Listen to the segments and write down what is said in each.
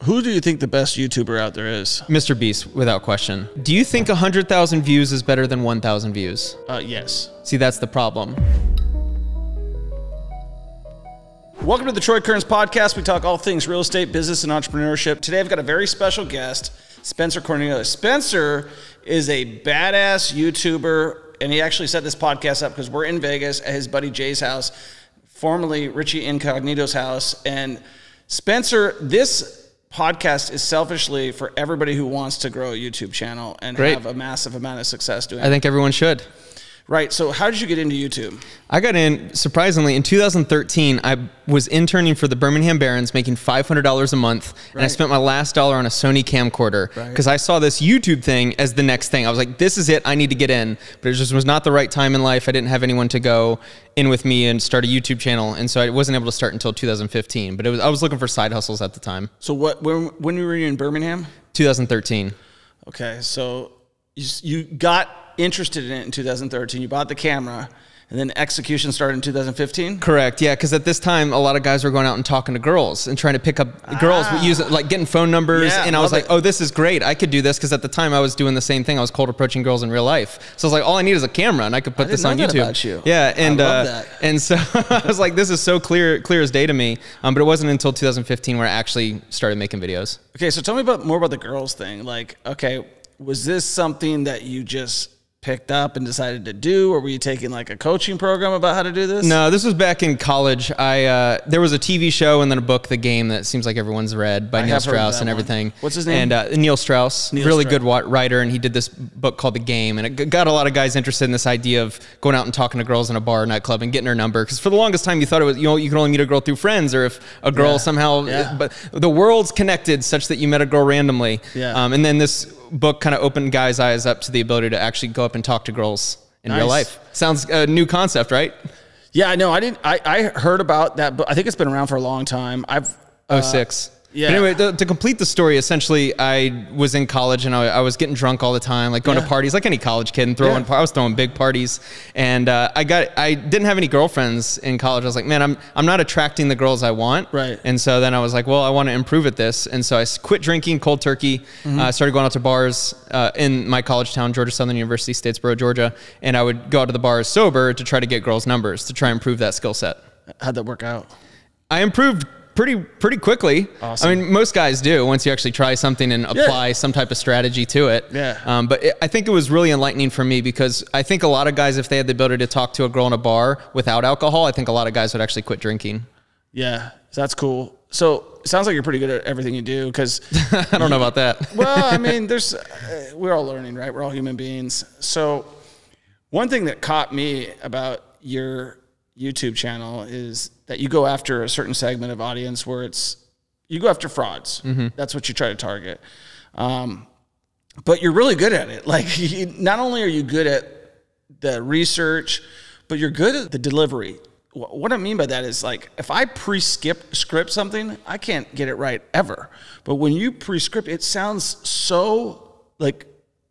Who do you think the best YouTuber out there is? Mr. Beast, without question. Do you think 100,000 views is better than 1,000 views? Yes. See, that's the problem. Welcome to the Troy Kearns Podcast. We talk all things real estate, business, and entrepreneurship. Today, I've got a very special guest, Spencer Cornelia. Spencer is a badass YouTuber, and he actually set this podcast up because we're in Vegas at his buddy Jay's house, formerly Richie Incognito's house. And Spencer, this podcast is selfishly for everybody who wants to grow a YouTube channel and have a massive amount of success doing it. I think everyone should. Right. So how did you get into YouTube? I got in, surprisingly, in 2013. I was interning for the Birmingham Barons, making $500 a month, and I spent my last dollar on a Sony camcorder because I saw this YouTube thing as the next thing. I was like, this is it. I need to get in. But it just was not the right time in life. I didn't have anyone to go in with me and start a YouTube channel, and so I wasn't able to start until 2015. But I was looking for side hustles at the time. So when were you in Birmingham? 2013. Okay, so you got interested in it in 2013. You bought the camera, and then execution started in 2015? Correct, yeah, because at this time, a lot of guys were going out and talking to girls and trying to pick up girls, using, like getting phone numbers, and I was like, oh, this is great. I could do this, because at the time, I was doing the same thing. I was cold approaching girls in real life. So I was like, all I need is a camera, and I could put this on YouTube. About you. Yeah, and I love that. And so I was like, this is so clear as day to me, but it wasn't until 2015 where I actually started making videos. Okay, so tell me more about the girls thing. Like, okay, was this something that you just picked up and decided to do, or were you taking like a coaching program about how to do this? No, this was back in college. There was a TV show and then a book, The Game, that seems like everyone's read by Neil Strauss and everything. What's his name? And Neil Strauss, really good writer, and he did this book called The Game, and it got a lot of guys interested in this idea of going out and talking to girls in a bar or nightclub and getting her number, because for the longest time you thought it was, you could only meet a girl through friends, or if a girl but the world's connected such that you met a girl randomly. And then this book kind of opened guys' eyes up to the ability to actually go up and talk to girls in real life. Sounds a new concept, right? Yeah, I know. I heard about that, but I think it's been around for a long time. 06. Yeah. But anyway, to complete the story, essentially, I was in college and I was getting drunk all the time, like going to parties, like any college kid, and I was throwing big parties. And I didn't have any girlfriends in college. I was like, man, I'm not attracting the girls I want. Right. And so then I was like, well, I want to improve at this. And so I quit drinking cold turkey. Started going out to bars in my college town, Georgia Southern University, Statesboro, Georgia. And I would go out to the bars sober to try to get girls' numbers, to try and improve that skill set. How'd that work out? I improved pretty quickly. Awesome. I mean, most guys do once you actually try something and apply some type of strategy to it. But I think it was really enlightening for me, because I think a lot of guys, if they had the ability to talk to a girl in a bar without alcohol, I think a lot of guys would actually quit drinking. Yeah, that's cool. So it sounds like you're pretty good at everything you do, because I don't know about that. Well, I mean, we're all learning, right? We're all human beings. So one thing that caught me about your YouTube channel is that you go after a certain segment of audience where you go after frauds. That's what you try to target. But you're really good at it. Like, not only are you good at the research, but you're good at the delivery. What I mean by that is, like, if I pre-script something, I can't get it right ever. But when you pre-script, it sounds so like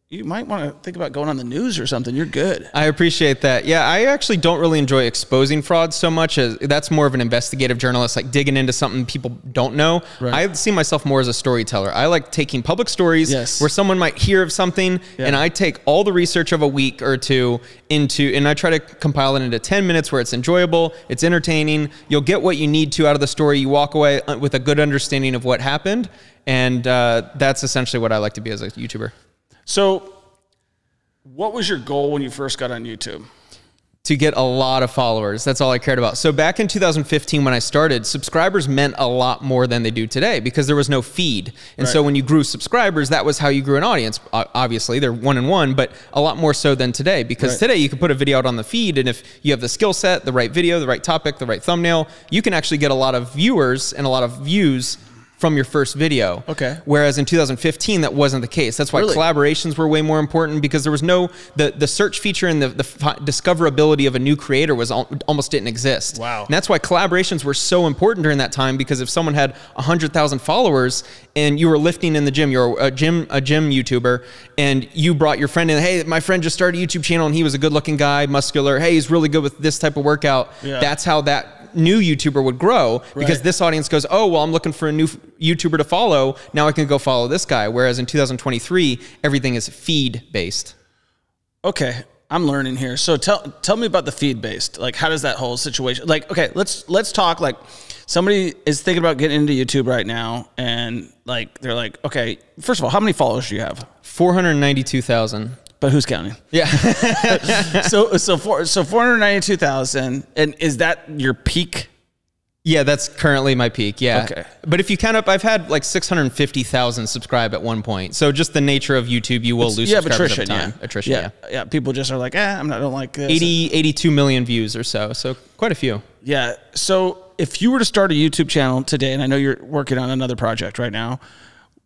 you might want to think about going on the news or something. You're good. I appreciate that. Yeah, I actually don't really enjoy exposing frauds so much. As that's more of an investigative journalist, like digging into something people don't know. I see myself more as a storyteller. I like taking public stories where someone might hear of something, and I take all the research of a week or two and I try to compile it into 10 minutes where it's enjoyable, it's entertaining. You'll get what you need to out of the story. You walk away with a good understanding of what happened, and that's essentially what I like to be as a YouTuber. So what was your goal when you first got on YouTube? To get a lot of followers. That's all I cared about. So back in 2015 when I started, subscribers meant a lot more than they do today, because there was no feed. And so when you grew subscribers, that was how you grew an audience. Obviously, they're one-on-one, but a lot more so than today, because today you can put a video out on the feed, and if you have the skill set, the right video, the right topic, the right thumbnail, you can actually get a lot of viewers and a lot of views from your first video. Whereas in 2015, that wasn't the case. That's why collaborations were way more important, because there was the search feature and the discoverability of a new creator almost didn't exist. And that's why collaborations were so important during that time, because if someone had 100,000 followers and you were lifting in the gym, you're a gym YouTuber, and you brought your friend in, hey, my friend just started a YouTube channel and he was a good looking guy, muscular. Hey, he's really good with this type of workout. That's how that new YouTuber would grow because this audience goes, oh, well, I'm looking for a new YouTuber to follow. Now I can go follow this guy. Whereas in 2023, everything is feed based. Okay. I'm learning here. So tell me about the feed based. Like, how does that whole situation, like, okay, let's talk, like, somebody is thinking about getting into YouTube right now, and like, they're like, okay, first of all, how many followers do you have? 492,000. But who's counting? Yeah. so 492,000. And is that your peak? Yeah, that's currently my peak. Yeah. Okay. But if you count up, I've had like 650,000 subscribe at one point. So just the nature of YouTube, you will lose subscribers attrition, over time. yeah. Attrition, yeah. Yeah. People just are like, I don't like this. 82 million views or so. So quite a few. Yeah. So if you were to start a YouTube channel today, and I know you're working on another project right now,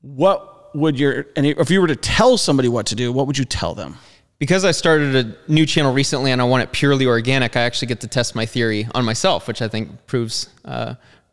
what would if you were to tell somebody what to do, what would you tell them? Because I started a new channel recently and I want it purely organic, I actually get to test my theory on myself, which I think proves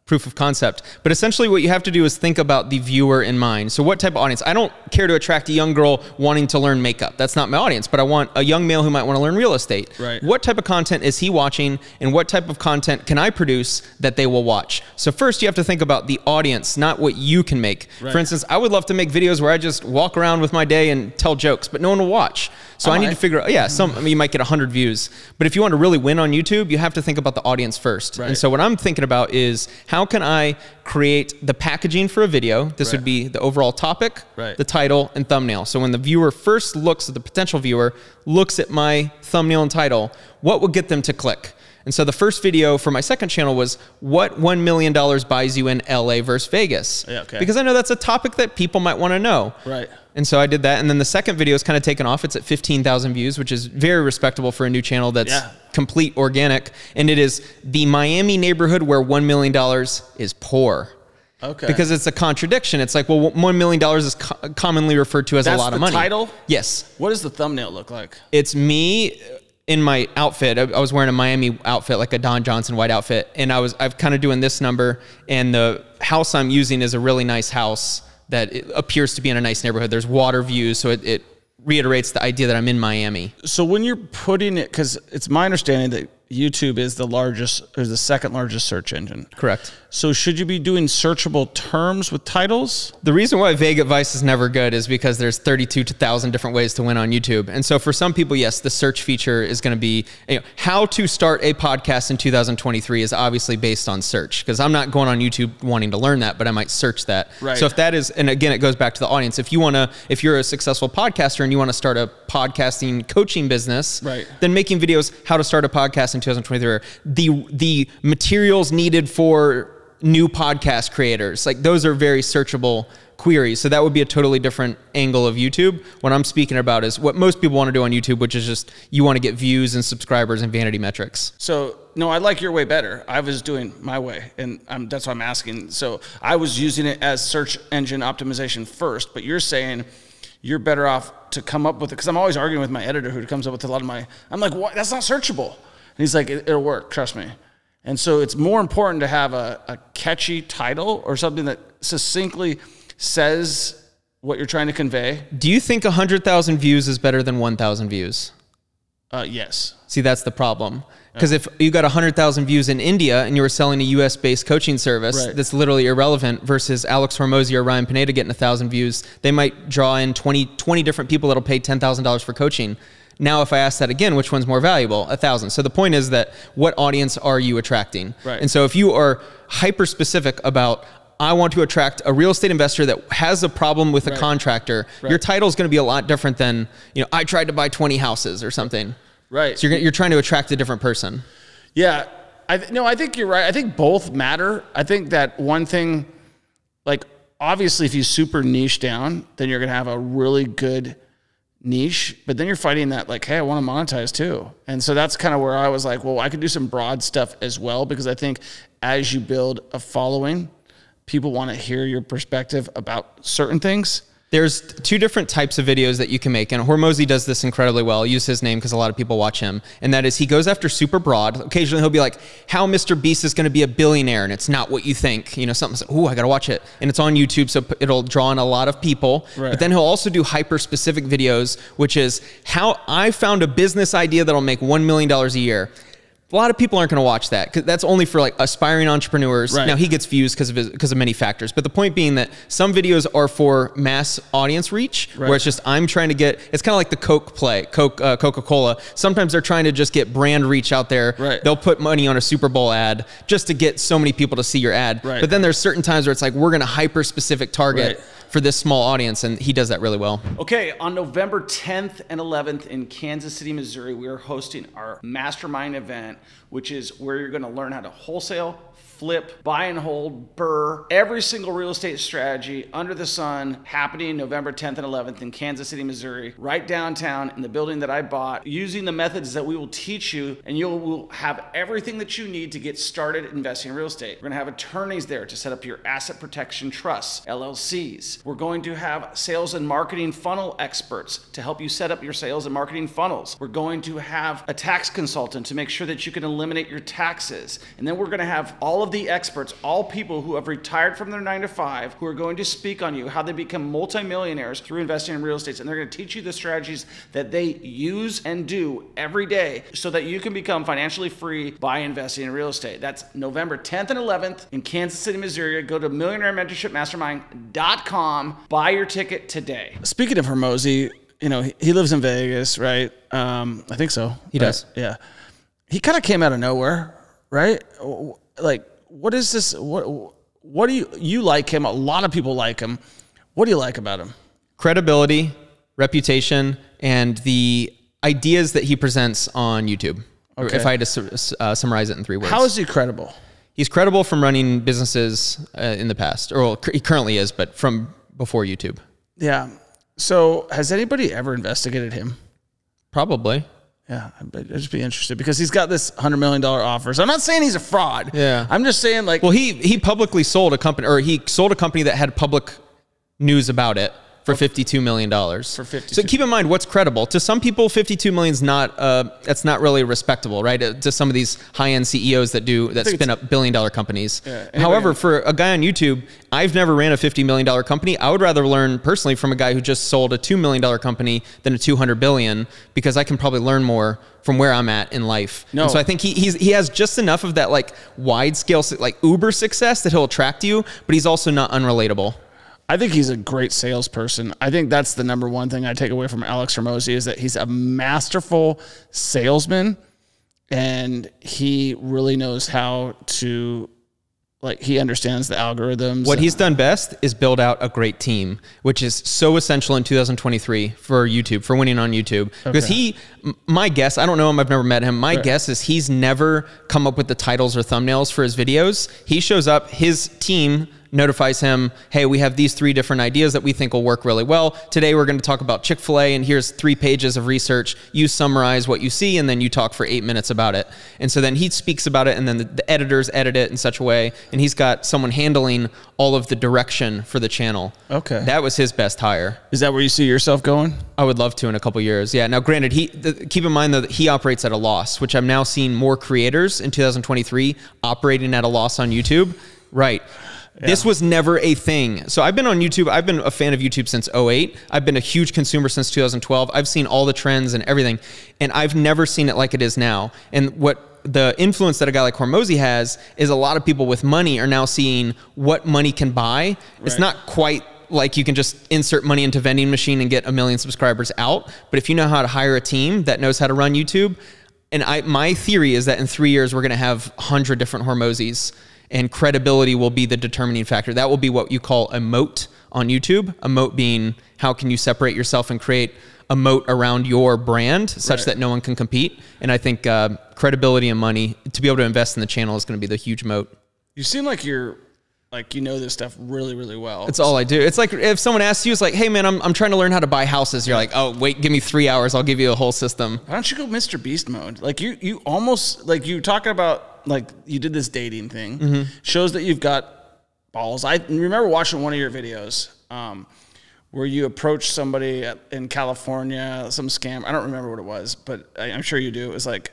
proof of concept. But essentially what you have to do is think about the viewer in mind. So what type of audience? I don't care to attract a young girl wanting to learn makeup. That's not my audience, but I want a young male who might want to learn real estate. Right. What type of content is he watching, and what type of content can I produce that they will watch? So first you have to think about the audience, not what you can make. Right. For instance, I would love to make videos where I just walk around with my day and tell jokes, but no one will watch. So I need to figure out, you might get 100 views, but if you want to really win on YouTube, you have to think about the audience first. Right. And so what I'm thinking about is, how can I create the packaging for a video? This would be the overall topic, the title, and thumbnail. So when the viewer first looks at the potential viewer, looks at my thumbnail and title, what would get them to click? And so the first video for my second channel was, what $1 million buys you in LA versus Vegas? Yeah, okay. Because I know that's a topic that people might want to know. Right. And so I did that. And then the second video is kind of taken off. It's at 15,000 views, which is very respectable for a new channel that's complete organic. And it is the Miami neighborhood where $1 million is poor. Okay. Because it's a contradiction. It's like, well, $1 million is commonly referred to as a lot of money. That's the title? Yes. What does the thumbnail look like? It's me in my outfit. I was wearing a Miami outfit, like a Don Johnson white outfit. And I've kind of doing this number. And the house I'm using is a really nice house that it appears to be in a nice neighborhood. There's water views, so it reiterates the idea that I'm in Miami. So when you're putting it, because it's my understanding that YouTube is the second largest search engine. Correct. So should you be doing searchable terms with titles? The reason why vague advice is never good is because there's 32,000 different ways to win on YouTube. And so for some people, yes, the search feature is going to be, how to start a podcast in 2023 is obviously based on search, because I'm not going on YouTube wanting to learn that, but I might search that. Right. So if that is, and again, it goes back to the audience. If you're a successful podcaster and you want to start a podcasting coaching business, then making videos, how to start a podcast in 2023, the materials needed for new podcast creators, like those are very searchable queries. So that would be a totally different angle of YouTube. What I'm speaking about is what most people want to do on YouTube, which is just, you want to get views and subscribers and vanity metrics. So no, I like your way better. I was doing my way, and that's why I'm asking. So I was using it as search engine optimization first, but you're saying you're better off to come up with it, because I'm always arguing with my editor who comes up with a lot of I'm like, what? That's not searchable. And he's like, it'll work, trust me. And so it's more important to have a catchy title or something that succinctly says what you're trying to convey. Do you think 100,000 views is better than 1,000 views? Yes. See, that's the problem. Because if you got 100,000 views in India and you were selling a US-based coaching service that's literally irrelevant, versus Alex Hormozy or Ryan Pineda getting 1,000 views, they might draw in 20 different people that'll pay $10,000 for coaching. Now, if I ask that again, which one's more valuable? 1,000. So the point is that, what audience are you attracting? Right. And so if you are hyper specific about, I want to attract a real estate investor that has a problem with a contractor, your title is going to be a lot different than, I tried to buy 20 houses or something. Right. So you're trying to attract a different person. Yeah. I think you're right. I think both matter. I think that one thing, like, obviously if you super niche down, then you're going to have a really good niche, but then you're fighting that, like, hey, I want to monetize too. And so that's kind of where I was like, well, I could do some broad stuff as well, because I think as you build a following, people want to hear your perspective about certain things. There's two different types of videos that you can make, and Hormozy does this incredibly well. I'll use his name because a lot of people watch him, and that is, he goes after super broad. Occasionally he'll be like, how Mr. Beast is going to be a billionaire, and it's not what you think. Something's like, ooh, I got to watch it. And it's on YouTube, so it'll draw in a lot of people. Right. But then he'll also do hyper-specific videos, which is how I found a business idea that'll make $1 million a year. a lot of people aren't going to watch that, because that's only for like aspiring entrepreneurs. Right. Now he gets views because of many factors, but the point being that some videos are for mass audience reach, where it's just I'm trying to get. It's kind of like the Coca-Cola. Sometimes they're trying to just get brand reach out there. Right. They'll put money on a Super Bowl ad just to get so many people to see your ad. Right. But then there's certain times where it's like we're going to hyper specific target. Right. For this small audience, and he does that really well. Okay, on November 10th and 11th in Kansas City, Missouri, we are hosting our mastermind event, which is where you're going to learn how to wholesale, flip, buy and hold, BRRRR, every single real estate strategy under the sun, happening November 10th and 11th in Kansas City, Missouri, right downtown in the building that I bought, using the methods that we will teach you, and you will have everything that you need to get started investing in real estate. We're going to have attorneys there to set up your asset protection trusts, LLCs. We're going to have sales and marketing funnel experts to help you set up your sales and marketing funnels. We're going to have a tax consultant to make sure that you can eliminate your taxes. And then we're going to have all of the experts, all people who have retired from their 9-to-5, who are going to speak on you, how they become multimillionaires through investing in real estate. And they're going to teach you the strategies that they use and do every day so that you can become financially free by investing in real estate. That's November 10th and 11th in Kansas City, Missouri. Go to millionairementorshipmastermind.com. Buy your ticket today. Speaking of Hormozi, you know, he lives in Vegas, right? I think so. He does. Yeah. He kind of came out of nowhere, right? Like, what is this? What do you like him? A lot of people like him. What do you like about him? Credibility, reputation, and the ideas that he presents on YouTube. Okay. If I had to summarize it in 3 words. How is he credible? He's credible from running businesses in the past, or well, he currently is, but from before YouTube. Yeah. So has anybody ever investigated him? Probably. Yeah, I'd just be interested because he's got this $100 million offer. So I'm not saying he's a fraud. Yeah. I'm just saying, like, well, he publicly sold a company, or he sold a company that had public news about it for $52 million. For 52. So keep in mind what's credible. To some people, 52 million is not, that's not really respectable, right? To some of these high-end CEOs that spin up billion-dollar companies. Yeah, however, for a guy on YouTube, I've never ran a $50 million company. I would rather learn personally from a guy who just sold a $2 million company than a $200 billion, because I can probably learn more from where I'm at in life. No. And so I think he has just enough of that like wide scale, like Uber success that he'll attract you, but he's also not unrelatable. I think he's a great salesperson. I think that's the #1 thing I take away from Alex Hormozi is that he's a masterful salesman, and he really knows how to, like, he understands the algorithms. What he's done best is build out a great team, which is so essential in 2023 for YouTube, for winning on YouTube. Because my guess, I don't know him, I've never met him. My guess is he's never come up with the titles or thumbnails for his videos. He shows up, his team notifies him, hey, we have these 3 different ideas that we think will work really well. Today we're going to talk about Chick-fil-A, and here's 3 pages of research. You summarize what you see, and then you talk for 8 minutes about it. And so then he speaks about it, and then the editors edit it in such a way, and he's got someone handling all of the direction for the channel. Okay. That was his best hire. Is that where you see yourself going? I would love to in a couple years. Yeah. Now, granted, keep in mind though that he operates at a loss, which I'm now seeing more creators in 2023 operating at a loss on YouTube. Right. Yeah. This was never a thing. So I've been on YouTube. I've been a fan of YouTube since 2008. I've been a huge consumer since 2012. I've seen all the trends and everything, and I've never seen it like it is now. And what the influence that a guy like Hormozi has is a lot of people with money are now seeing what money can buy. Right. It's not quite like you can just insert money into vending machine and get 1 million subscribers out. But if you know how to hire a team that knows how to run YouTube, and my theory is that in 3 years, we're going to have 100 different Hormozis, and credibility will be the determining factor. That will be what you call a moat on YouTube. A moat being how can you separate yourself and create a moat around your brand such that no one can compete. And I think credibility and money to be able to invest in the channel is going to be the huge moat. You seem like you know this stuff really, really well. It's all I do. It's like if someone asks you, it's like, hey man, I'm trying to learn how to buy houses. You're like, oh wait, give me 3 hours. I'll give you a whole system. Why don't you go Mr. Beast mode? Like you almost, like you talking about, like you did this dating thing, shows that you've got balls. I remember watching one of your videos where you approached somebody in California, some scam. I don't remember what it was, but I'm sure you do. It was like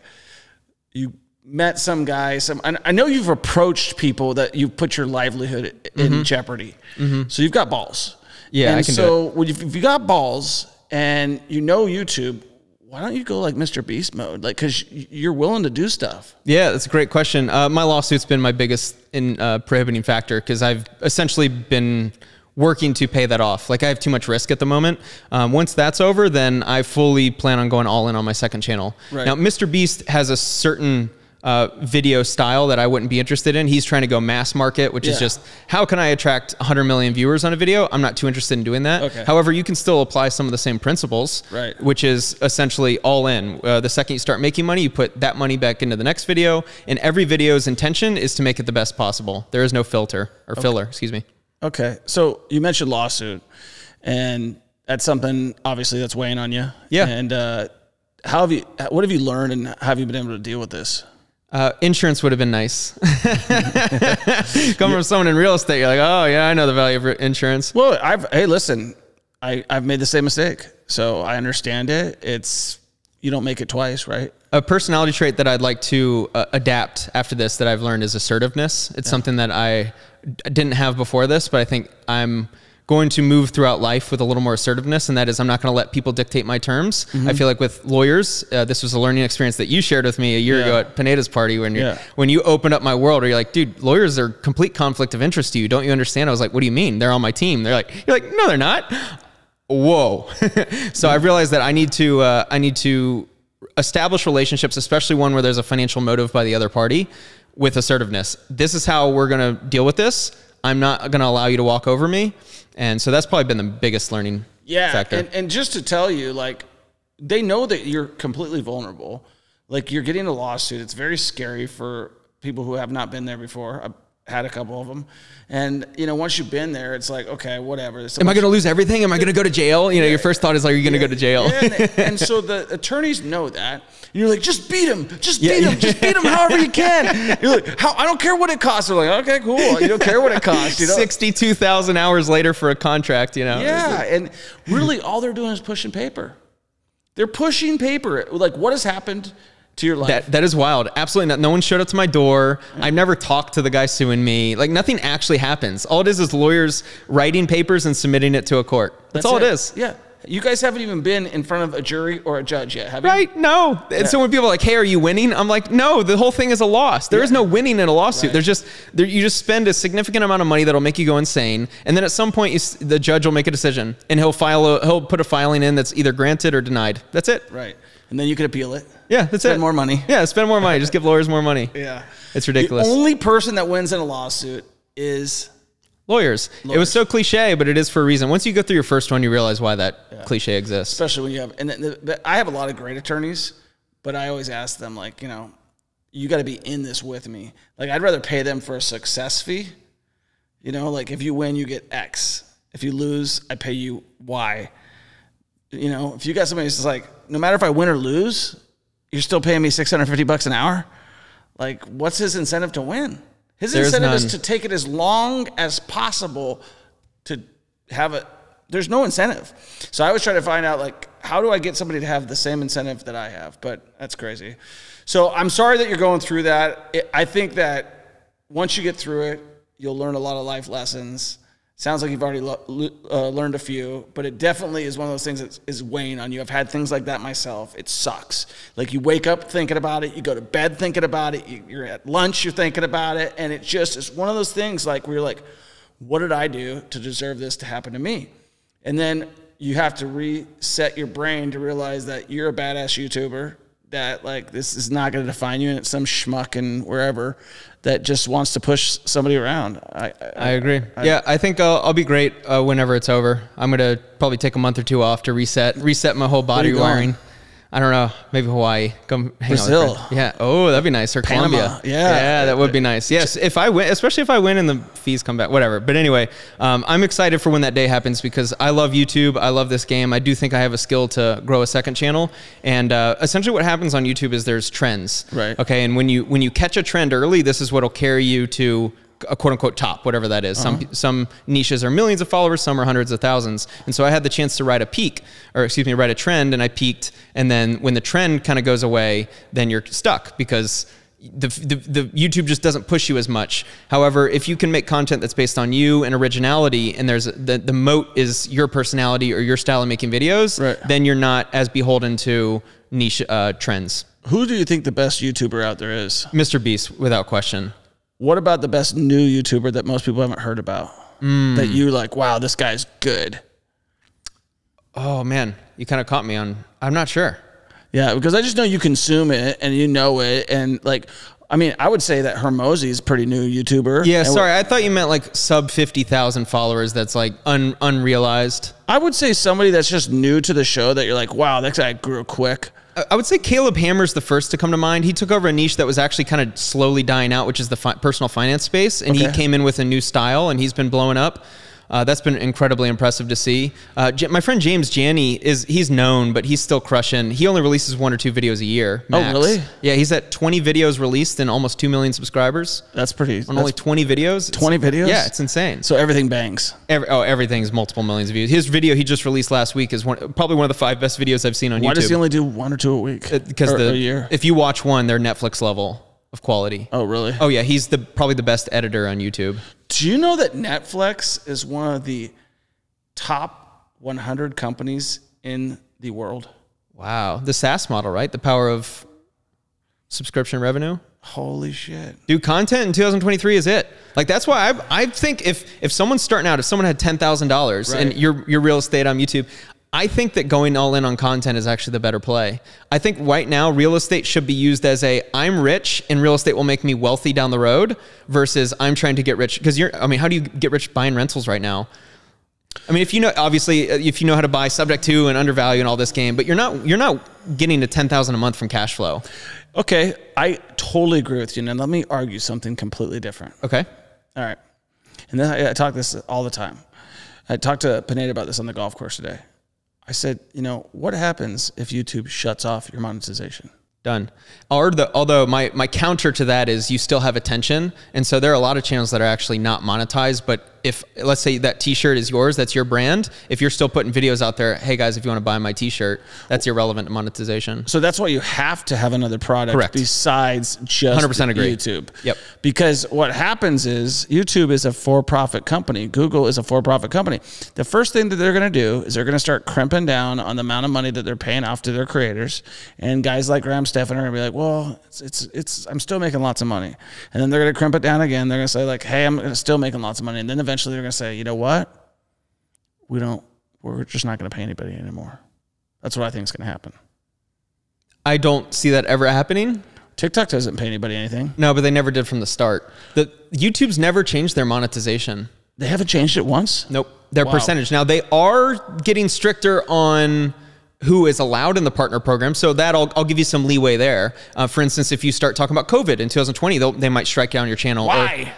you met some guy. I know you've approached people that you've put your livelihood in jeopardy. So you've got balls. Yeah, and I can do it. So if you got balls and you know YouTube, why don't you go like Mr. Beast mode? Like, cause you're willing to do stuff. Yeah, that's a great question. My lawsuit's been my biggest prohibiting factor, because I've essentially been working to pay that off. Like, I have too much risk at the moment. Once that's over, then I fully plan on going all in on my second channel. Right. Now, Mr. Beast has a certain video style that I wouldn't be interested in. He's trying to go mass market, which is just, how can I attract 100 million viewers on a video? I'm not too interested in doing that. Okay. However, you can still apply some of the same principles, which is essentially all in. The second you start making money, you put that money back into the next video, and every video's intention is to make it the best possible. There is no filter or filler, excuse me. Okay. So you mentioned lawsuit, and that's something obviously that's weighing on you. Yeah. And what have you learned, and how have you been able to deal with this? Insurance would have been nice. Coming from someone in real estate, you're like, oh yeah, I know the value of insurance. Well, hey, listen, I've made the same mistake, so I understand it. You don't make it twice, right? A personality trait that I'd like to adapt after this that I've learned is assertiveness. It's something that I didn't have before this, but I think I'm going to move throughout life with a little more assertiveness, and that is, I'm not going to let people dictate my terms. I feel like with lawyers, this was a learning experience that you shared with me a year ago at Pineda's party, when you opened up my world, where you're like, dude, lawyers are complete conflict of interest to you. Don't you understand? I was like, what do you mean? They're on my team. You're like, no, they're not. Whoa. So I've realized that I need to establish relationships, especially one where there's a financial motive by the other party, with assertiveness. This is how we're going to deal with this. I'm not going to allow you to walk over me. And so that's probably been the biggest learning factor. And just to tell you, like, they know that you're completely vulnerable. Like, you're getting a lawsuit. It's very scary for people who have not been there before. I've had a couple of them. And, once you've been there, it's like, okay, whatever. Am I going to lose everything? Am I going to go to jail? Your first thought is, like, are you going to go to jail? And so the attorneys know that. You're like, just beat him. Just beat him. Just beat him however you can. You're like, I don't care what it costs. They're like, okay, cool. You don't care what it costs. 62,000 hours later for a contract, Yeah, and really all they're doing is pushing paper. They're pushing paper. Like, what has happened to your life? That is wild. Absolutely not. No one showed up to my door. I've never talked to the guy suing me. Like, nothing actually happens. All it is lawyers writing papers and submitting it to a court. That's all it is. Yeah. You guys haven't even been in front of a jury or a judge yet, have you? Right? No. And so when people are like, hey, are you winning? I'm like, no, the whole thing is a loss. There is no winning in a lawsuit. There's just, you just spend a significant amount of money that'll make you go insane. And then at some point, the judge will make a decision, and he'll put a filing in that's either granted or denied. That's it. Right. And then you can appeal it. Yeah, that's it. Spend more money. Yeah, spend more money. Just give lawyers more money. Yeah. It's ridiculous. The only person that wins in a lawsuit is lawyers. It was so cliche, but it is for a reason. Once you go through your first one, you realize why that cliche exists. Especially when you have, and I have a lot of great attorneys, but I always ask them, like, you got to be in this with me. Like, I'd rather pay them for a success fee. Like, if you win, you get X. If you lose, I pay you Y. If you got somebody who's just like, no matter if I win or lose, you're still paying me $650 an hour. Like, what's his incentive to win? His incentive is to take it as long as possible to have it. There's no incentive. So I always try to find out, like, how do I get somebody to have the same incentive that I have? But that's crazy. So I'm sorry that you're going through that. I think that once you get through it, you'll learn a lot of life lessons. Sounds like you've already learned a few, but it definitely is one of those things that is weighing on you. I've had things like that myself. It sucks. Like, you wake up thinking about it, you go to bed thinking about it, you're at lunch, you're thinking about it, and it's one of those things, like, where you're like, what did I do to deserve this to happen to me? And then you have to reset your brain to realize that you're a badass YouTuber, that, like, this is not going to define you, and it's some schmuck and wherever that just wants to push somebody around. I agree. I think I'll be great whenever it's over. I'm going to probably take a month or two off to reset my whole body wiring. I don't know, maybe Hawaii. Come hang Brazil. out with friends. Yeah. Oh, that'd be nice. Or Panama. Colombia. Yeah, that would be nice. Yes, if I win, especially if I win and the fees come back, whatever. But anyway, I'm excited for when that day happens, because I love YouTube. I love this game. I do think I have a skill to grow a second channel. And essentially what happens on YouTube is there's trends. Right. Okay. And when you catch a trend early, this is what'll carry you to a quote unquote top, whatever that is. Some niches are millions of followers, some are hundreds of thousands. And so I had the chance to ride a trend, and I peaked. And then when the trend kind of goes away, then you're stuck, because the YouTube just doesn't push you as much. However, if you can make content that's based on you and originality, and there's the moat is your personality or your style of making videos, then you're not as beholden to niche trends. Who do you think the best YouTuber out there is? Mr. Beast, without question. What about the best new YouTuber that most people haven't heard about? That you like, wow, this guy's good. Oh man, you kind of caught me on, I'm not sure. Yeah, because I just know you consume it and you know it. And like, I mean, I would say that Hermosi is pretty new YouTuber. Yeah, sorry. I thought you meant like sub 50,000 followers. That's like unrealized. I would say somebody that's just new to the show that you're like, wow, that guy grew quick. I would say Caleb Hammer's the first to come to mind. He took over a niche that was actually kind of slowly dying out, which is the personal finance space. And he came in with a new style and he's been blowing up. That's been incredibly impressive to see. My friend James Janney, he's known, but he's still crushing. He only releases 1 or 2 videos a year, max. Oh, really? Yeah, he's at 20 videos released and almost 2 million subsibers. That's pretty. On only 20 videos. 20 videos? Yeah, it's insane. So everything bangs. Everything's multiple millions of views. His video he just released last week is probably one of the 5 best videos I've seen on YouTube. Why does he only do 1 or 2 a week? Because a year? If you watch one, they're Netflix level of quality. Oh, really? Oh, yeah. He's probably the best editor on YouTube. Do you know that Netflix is one of the top 100 companies in the world? Wow. The SaaS model, right? The power of subscription revenue. Holy shit. Dude, content in 2023 is it. Like, that's why I think if someone's starting out, if someone had $10,000 and your real estate on YouTube, I think that going all in on content is actually the better play. I think right now real estate should be used as I'm rich and real estate will make me wealthy down the road versus I'm trying to get rich. Because I mean, how do you get rich buying rentals right now? I mean, if you know, obviously, if you know how to buy subject to and undervalue and all this game, but you're not getting to 10,000 a month from cash flow. Okay, I totally agree with you. Now let me argue something completely different. Okay. All right. And then I talk this all the time. I talked to Pineda about this on the golf course today. I said, you know, what happens if YouTube shuts off your monetization? Done. Although my counter to that is you still have attention. And so there are a lot of channels that are actually not monetized, but if, let's say that t-shirt is yours, that's your brand. If you're still putting videos out there, hey guys, if you want to buy my t-shirt, that's irrelevant to monetization. So that's why you have to have another product besides just 100% agree. YouTube. Yep. Because what happens is YouTube is a for-profit company. Google is a for-profit company. The first thing that they're going to do is they're going to start crimping down on the amount of money that they're paying off to their creators. And guys like Graham Stephan are going to be like, well, I'm still making lots of money. And then they're going to crimp it down again. They're going to say like, hey, I'm still making lots of money. And then eventually they're going to say, you know what? We're just not going to pay anybody anymore. That's what I think is going to happen. I don't see that ever happening. TikTok doesn't pay anybody anything. No, but they never did from the start. YouTube's never changed their monetization. They haven't changed it once? Nope. Their percentage. Now they are getting stricter on who is allowed in the partner program. So that I'll give you some leeway there. For instance, if you start talking about COVID in 2020, they might strike down your channel. Why?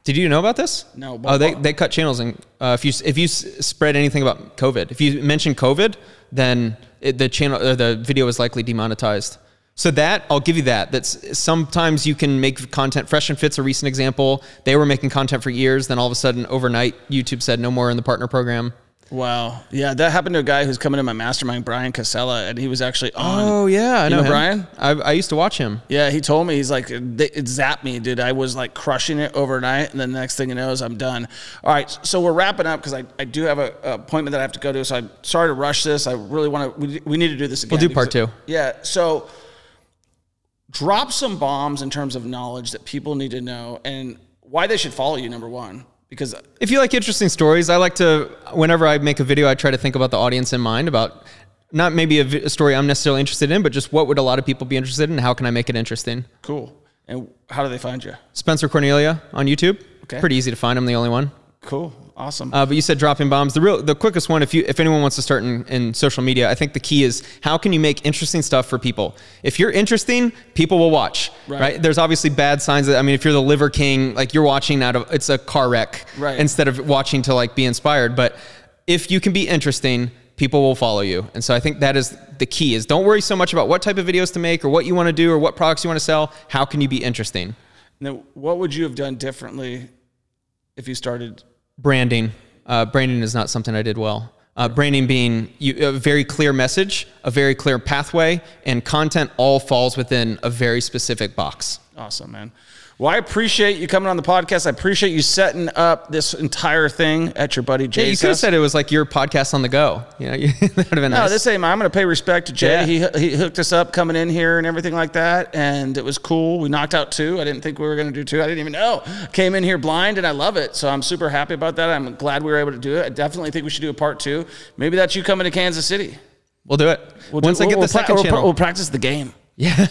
Did you know about this? No. Oh, they cut channels, and if you spread anything about COVID, if you mention COVID, then the video is likely demonetized. So that I'll give you that. That's sometimes you can make content. Fresh and Fit's a recent example. They were making content for years, then all of a sudden overnight, YouTube said no more in the partner program. Wow. Yeah, that happened to a guy who's coming to my mastermind, Brian Casella, and he was actually on. Oh, yeah. I know him. Brian? I used to watch him. Yeah, he told me, he's like, it zapped me, dude. I was like crushing it overnight, and then the next thing you know is I'm done. All right, so we're wrapping up because I do have an appointment that I have to go to, so I'm sorry to rush this. I really want to, we need to do this again. We'll do part 2. Yeah, so drop some bombs in terms of knowledge that people need to know and why they should follow you, number one. Because if you like interesting stories, I like to, whenever I make a video, I try to think about the audience in mind, about not maybe a story I'm necessarily interested in, but just what would a lot of people be interested in and how can I make it interesting? Cool. And how do they find you? Spencer Cornelia on YouTube. Okay. Pretty easy to find. I'm the only one. Cool. Awesome. But you said dropping bombs. The quickest one, if anyone wants to start in social media, I think the key is how can you make interesting stuff for people? If you're interesting, people will watch, right? There's obviously bad signs that, I mean, if you're the Liver King, like you're watching it's a car wreck instead of watching to like be inspired. But if you can be interesting, people will follow you. And so I think that is the key, is don't worry so much about what type of videos to make or what you want to do or what products you want to sell. How can you be interesting? Now, what would you have done differently if you started? Branding. Branding is not something I did well. Branding being a very clear message, a very clear pathway, and content all falls within a very specific box. Awesome, man. Well, I appreciate you coming on the podcast. I appreciate you setting up this entire thing at your buddy Jay's. Yeah, you could have said it was like your podcast on the go. You know, that would have been nice. No, this ain't. I'm going to pay respect to Jay. Yeah. He hooked us up coming in here and everything like that, and it was cool. We knocked out 2. I didn't think we were going to do 2. I didn't even know. Came in here blind, and I love it. So I'm super happy about that. I'm glad we were able to do it. I definitely think we should do a part 2. Maybe that's you coming to Kansas City. We'll do it. Once I get the second channel. We'll practice the game. Yeah.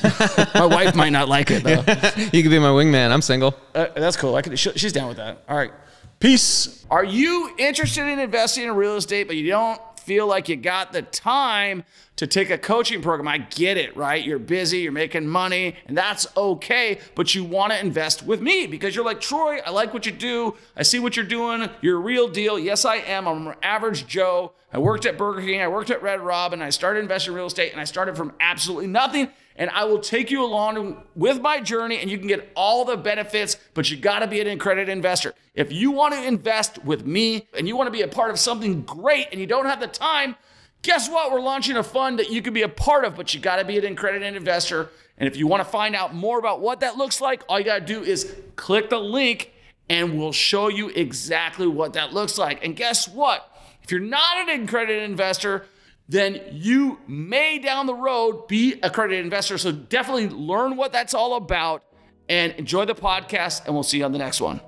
My wife might not like it, though. You could be my wingman. I'm single. That's cool. She's down with that. All right. Peace. Are you interested in investing in real estate, but you don't feel like you got the time to take a coaching program? I get it, right? You're busy, you're making money, and that's okay, but you want to invest with me because you're like, Troy, I like what you do. I see what you're doing. You're a real deal. Yes, I am. I'm an average Joe. I worked at Burger King. I worked at Red Robin. I started investing in real estate, and I started from absolutely nothing. And I will take you along with my journey, and you can get all the benefits, but you got to be an accredited investor. If you want to invest with me and you want to be a part of something great and you don't have the time, guess what? We're launching a fund that you can be a part of, but you got to be an accredited investor. And if you want to find out more about what that looks like, all you got to do is click the link and we'll show you exactly what that looks like. And guess what? If you're not an accredited investor, then you may down the road be an accredited investor. So definitely learn what that's all about and enjoy the podcast, and we'll see you on the next one.